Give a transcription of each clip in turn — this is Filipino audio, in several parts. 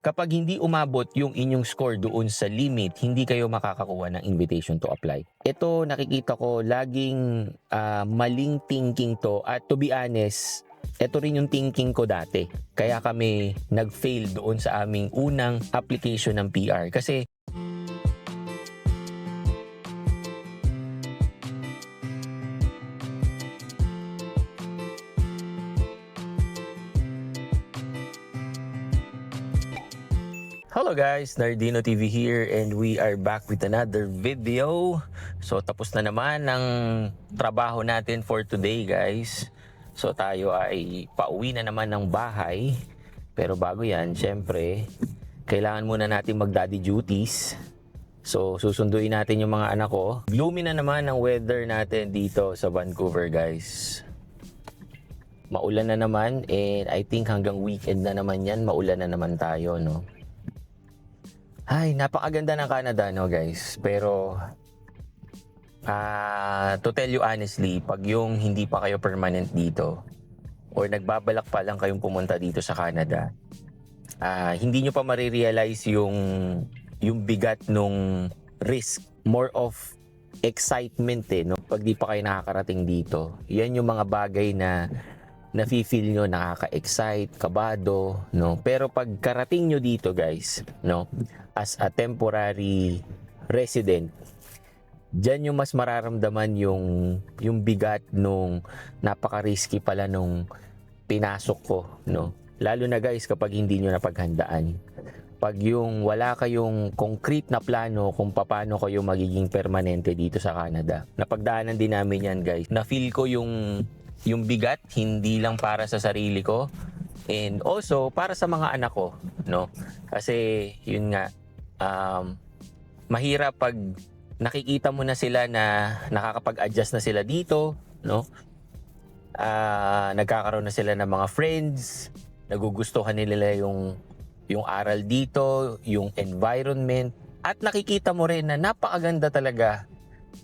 Kapag hindi umabot yung inyong score doon sa limit, hindi kayo makakakuha ng invitation to apply. Ito nakikita ko laging maling thinking to, at to be honest, ito rin yung thinking ko dati. Kaya kami nag-fail doon sa aming unang application ng PR. Kasi hello guys, Nardino TV here and we are back with another video. So tapos na naman ang trabaho natin for today guys. So tayo ay pauwi na naman ng bahay. Pero bago yan, syempre, kailangan muna natin mag-daddy duties. So susunduin natin yung mga anak ko. Gloomy na naman ang weather natin dito sa Vancouver guys. Maulan na naman and I think hanggang weekend na naman yan, maulan na naman tayo, no? Ay, napakaganda ng Canada, no guys. Pero, to tell you honestly, pag yung hindi pa kayo permanent dito, or nagbabalak pa lang kayong pumunta dito sa Canada, hindi nyo pa marirealize yung bigat nung risk. More of excitement no? Pag di pa kayo nakakarating dito. Yan yung mga bagay na nafe-feel nyo, nakaka-excite, kabado, no? Pero pag karating nyo dito guys, no? As a temporary resident, dyan yung mas mararamdaman yung bigat nung napaka-risky pala nung pinasok ko, no? Lalo na guys kapag hindi nyo napaghandaan. Pag yung wala kayong concrete na plano kung paano kayo magiging permanente dito sa Canada. Napagdaanan din namin yan guys. Na-feel ko yung bigat, hindi lang para sa sarili ko and also para sa mga anak ko, no? Kasi yun nga, mahirap pag nakikita mo na sila na nakakapag-adjust na sila dito, no? Nagkakaroon na sila ng mga friends, nagugustuhan nila yung aral dito, yung environment, at nakikita mo rin na napakaganda talaga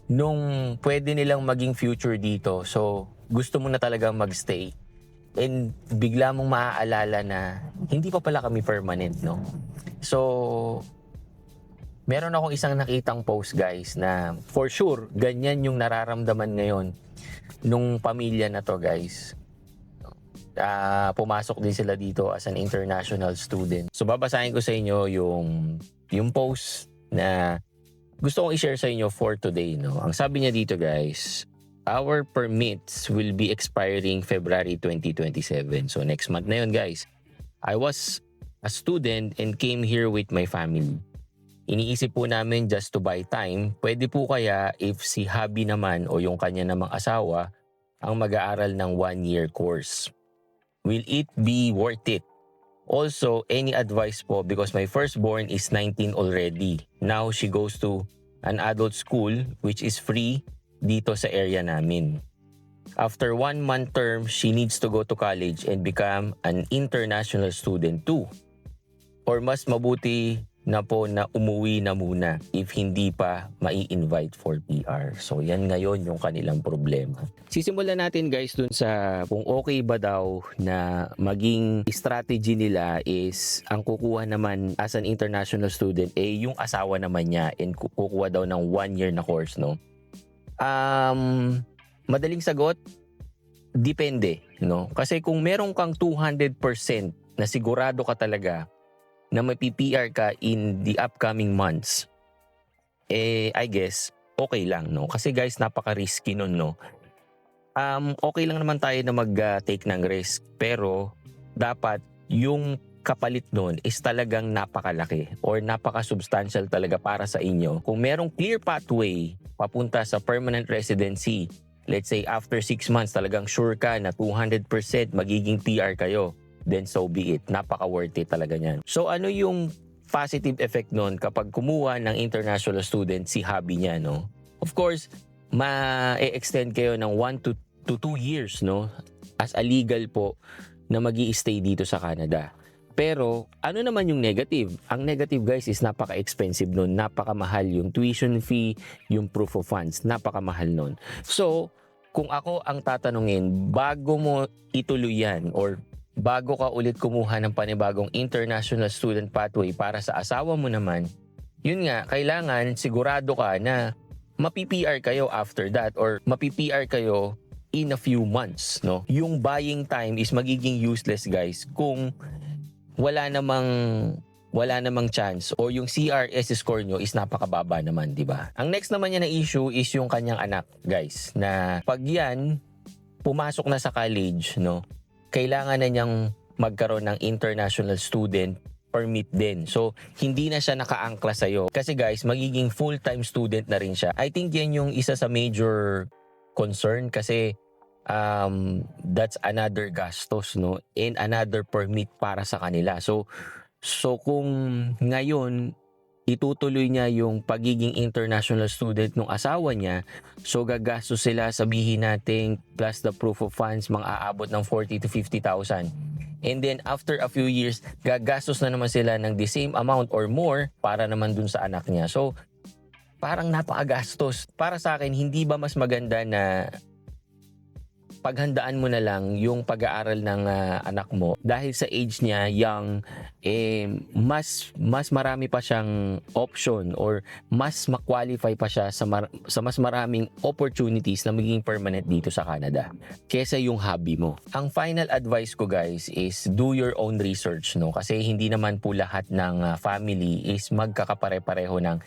nung pwede nilang maging future dito. So, gusto mo na talaga magstay. And bigla mong maaalala na hindi pa pala kami permanent, no? So, meron akong isang nakitang post guys na for sure, ganyan yung nararamdaman ngayon nung pamilya na to guys. Pumasok din sila dito as an international student. So, babasahin ko sa inyo yung post na gusto kong i-share sa inyo for today, no? Ang sabi niya dito guys, our permits will be expiring February 2027. So next month na yun guys. I was a student and came here with my family. Iniisip po namin just to buy time, pwede po kaya if si hubby naman o yung kanya namang asawa ang mag-aaral ng 1-year course. Will it be worth it? Also, any advice po because my firstborn is 19 already. Now she goes to an adult school which is free dito sa area namin. After 1 month term, she needs to go to college and become an international student too. Or mas mabuti na po na umuwi na muna if hindi pa mai-invite for PR. So yan ngayon yung kanilang problema. Sisimulan natin guys dun sa kung okay ba daw na maging strategy nila is ang kukuha naman as an international student yung asawa naman niya and kukuha daw ng 1 year na course, no? Madaling sagot, depende, no? Kasi kung meron kang 200% na sigurado ka talaga na may PPR ka in the upcoming months, I guess, okay lang, no? Kasi guys, napaka-risky nun, no? Okay lang naman tayo na mag-take ng risk, pero dapat yung kapalit nun is talagang napakalaki or napaka-substantial talaga para sa inyo. Kung merong clear pathway papunta sa permanent residency, let's say after 6 months talagang sure ka na 200% magiging PR kayo, then so be it. Napaka-worth it talaga niyan. So ano yung positive effect nun kapag kumuha ng international student si hubby niya, no? Of course, ma-extend kayo ng 1 to 2 years, no? As a legal po na magi-stay dito sa Canada. Pero ano naman yung negative? Ang negative guys is napaka-expensive nun, napakamahal yung tuition fee, yung proof of funds, napakamahal nun. So, kung ako ang tatanungin, bago mo ituloy yan or bago ka ulit kumuha ng panibagong international student pathway para sa asawa mo naman, yun nga, kailangan sigurado ka na mapi-PR kayo after that or mapi-PR kayo in a few months, no? Yung buying time is magiging useless, guys, kung wala namang chance o yung CRS score nyo is napakababa naman, di ba? Ang next naman niya na issue is yung kanyang anak, guys, na pag yan pumasok na sa college, no, kailangan na niyang magkaroon ng international student permit din. So, hindi na siya nakaangkla sa'yo. Kasi guys, magiging full-time student na rin siya. I think yan yung isa sa major concern kasi that's another gastos, no, and another permit para sa kanila. So kung ngayon itutuloy niya yung pagiging international student ng asawa niya, so gagastos sila, sabihin natin plus the proof of funds, mga aabot ng 40 to 50,000. And then after a few years, gagastos na naman sila ng the same amount or more para naman dun sa anak niya. So parang napakagastos. Para sa akin, hindi ba mas maganda na paghandaan mo na lang yung pag-aaral ng anak mo dahil sa age niya young, mas marami pa siyang option or mas ma-qualify pa siya sa mas maraming opportunities na magiging permanent dito sa Canada kesa yung hobby mo. Ang final advice ko, guys, is do your own research, no, kasi hindi naman po lahat ng family is magkakapare-pareho ng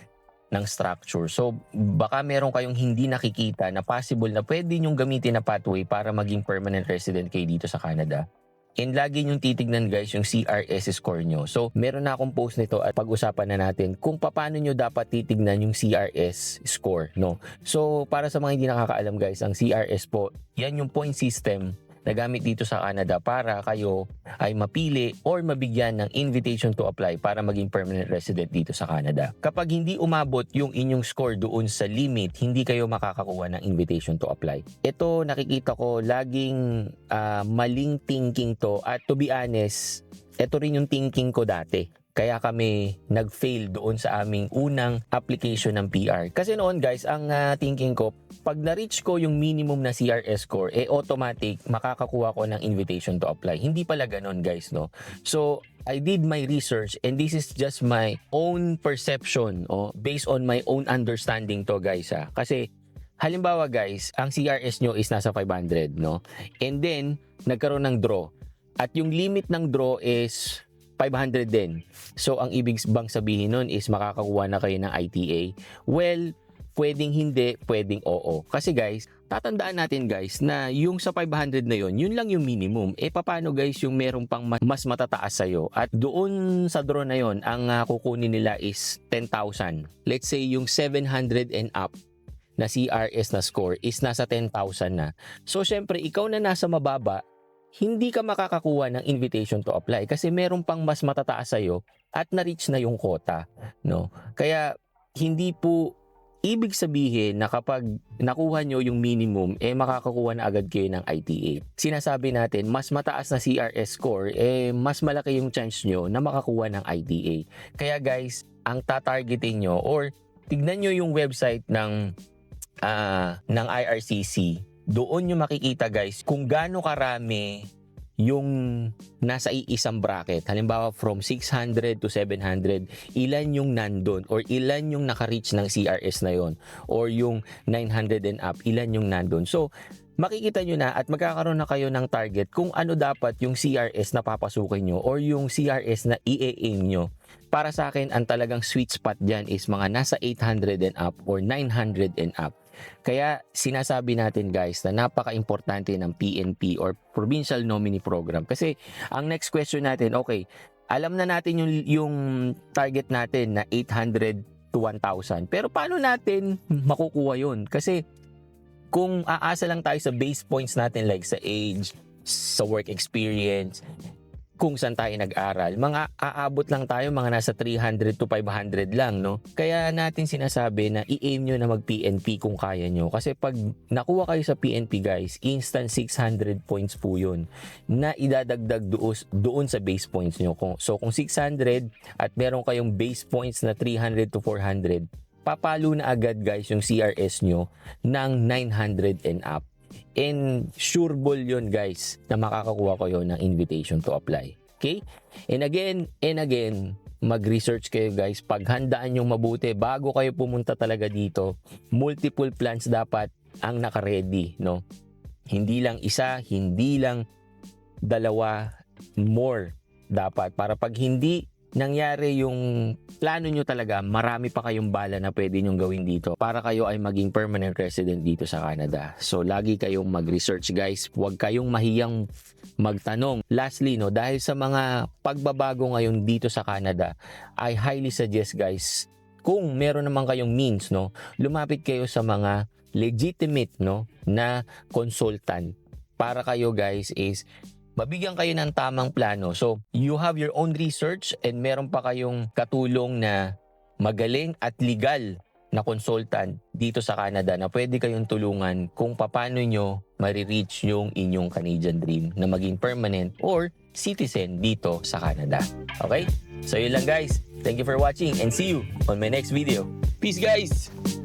structure. So, baka meron kayong hindi nakikita na possible na pwede nyong gamitin na pathway para maging permanent resident kayo dito sa Canada. And lagi nyong titignan, guys, yung CRS score nyo. So, meron na akong post nito at pag-usapan na natin kung paano nyo dapat titignan yung CRS score, no? So, para sa mga hindi nakakaalam, guys, ang CRS po, yan yung point system na gamit dito sa Canada para kayo ay mapili or mabigyan ng invitation to apply para maging permanent resident dito sa Canada. Kapag hindi umabot yung inyong score doon sa limit, hindi kayo makakakuha ng invitation to apply. Ito nakikita ko laging maling thinking to, at to be honest, ito rin yung thinking ko dati. Kaya kami nag-fail doon sa aming unang application ng PR. Kasi noon, guys, ang thinking ko, pag na-reach ko yung minimum na CRS score, automatic makakakuha ko ng invitation to apply. Hindi pala ganun, guys, no? So, I did my research and this is just my own perception, based on my own understanding to, guys, ha. Kasi halimbawa, guys, ang CRS nyo is nasa 500, no? And then, nagkaroon ng draw. At yung limit ng draw is 500 din. So, ang ibig bang sabihin nun is makakakuha na kayo ng ITA? Well, pwedeng hindi, pwedeng oo. Kasi, guys, tatandaan natin, guys, na yung sa 500 na yun lang yung minimum. Paano, guys, yung merong pang mas matataas sa'yo? At doon sa draw na yun, ang kukunin nila is 10,000. Let's say yung 700 and up na CRS na score is nasa 10,000 na. So, syempre, ikaw na nasa mababa, hindi ka makakakuha ng invitation to apply kasi meron pang mas matataas sa'yo at na-reach na yung quota, no? Kaya hindi po ibig sabihin na kapag nakuha nyo yung minimum, makakakuha na agad kayo ng ITA. Sinasabi natin, mas mataas na CRS score, mas malaki yung chance nyo na makakuha ng ITA. Kaya, guys, ang tatargetin nyo or tignan nyo yung website ng IRCC. Doon nyo makikita, guys, kung gaano karami yung nasa isang bracket. Halimbawa, from 600 to 700, ilan yung nandun or ilan yung naka-reach ng CRS na yon, or yung 900 and up, ilan yung nandun. So, makikita nyo na at magkakaroon na kayo ng target kung ano dapat yung CRS na papasukin nyo or yung CRS na i-aim nyo. Para sa akin, ang talagang sweet spot dyan is mga nasa 800 and up or 900 and up. Kaya sinasabi natin, guys, na napaka-importante ng PNP or Provincial Nominee Program. Kasi ang next question natin, okay, alam na natin yung target natin na 800 to 1,000. Pero paano natin makukuha yun? Kasi kung aasa lang tayo sa base points natin like sa age, sa work experience, kung saan tayo nag-aral, mga aabot lang tayo mga nasa 300 to 500 lang, no? Kaya natin sinasabi na i-aim nyo na mag-PNP kung kaya nyo. Kasi pag nakuha kayo sa PNP, guys, instant 600 points po yun na idadagdag doon sa base points nyo. So kung 600 at meron kayong base points na 300 to 400, papalo na agad, guys, yung CRS nyo ng 900 and up. And sureball yun guys na makakakuha kayo ng invitation to apply. Okay? And again, mag-research kayo guys. Paghandaan yung mabuti bago kayo pumunta talaga dito. Multiple plans dapat ang naka-ready, no? Hindi lang isa, hindi lang dalawa, more dapat. Para pag hindi nangyari yung plano nyo talaga, marami pa kayong bala na pwede nyong gawin dito para kayo ay maging permanent resident dito sa Canada. So, lagi kayong mag-research guys. Huwag kayong mahiyang magtanong. Lastly, no, dahil sa mga pagbabago ngayon dito sa Canada, I highly suggest guys, kung meron naman kayong means, no, lumapit kayo sa mga legitimate, no, na consultant para kayo guys is mabigyan kayo ng tamang plano. So, you have your own research and meron pa kayong katulong na magaling at legal na consultant dito sa Canada na pwede kayong tulungan kung paano nyo marireach yung inyong Canadian dream na maging permanent or citizen dito sa Canada. Okay? So, yun lang guys. Thank you for watching and see you on my next video. Peace guys!